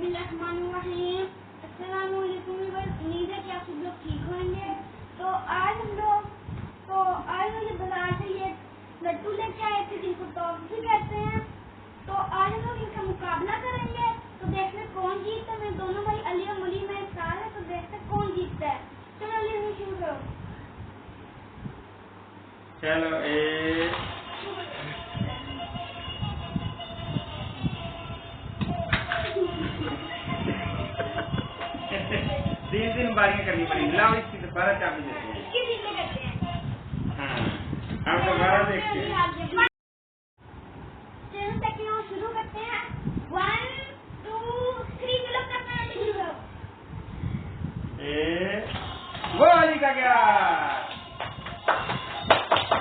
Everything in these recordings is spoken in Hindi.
बिस्मिल्लाहिर्रहमानिर्रहीम। अस्सलाम वालेकुम। उम्मीद है कि आप सब लोग ठीक होंगे। तो आज मुझे बाजार से ये लड्डू लेके आए थे जिनको टॉफी कहते हैं। तो आज हम लोग इनका मुकाबला करेंगे। तो देखते हैं कौन जीतता है। मेरे दोनों भाई अली और मुली में साथ है, तो देखते हैं कौन जीतता है। चलो अली शुरू करो। चलो तीन बारियां करनी पड़ेगी। लाओ इसकी दोबारा चाबी देते हैं। हाँ, हम दोबारा देखते हैं। शुरू करते हैं। 1 2 3 क्लब करते हैं। शुरू करो। वो अली का गया।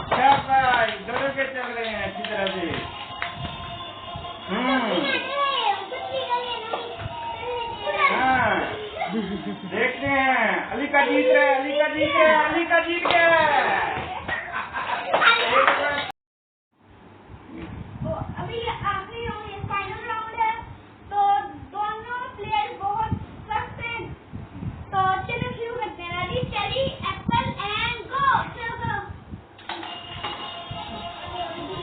शाबाश, दोनों के चल रहे हैं अच्छी तरह से। हाँ, देखते हैं। अली का जीत रहा है, अली का जीत गया, अली का जीत गया। अभी आखिरी राउंड, ये फाइनल राउंड है। तो दोनों प्लेयर बहुत सख्त हैं। तो चलो शुरू करते हैं। Ready steady Apple and go. चलो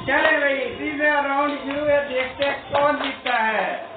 चले भाई, तीसरा राउंड शुरू है। देखते हैं कौन जीतता है।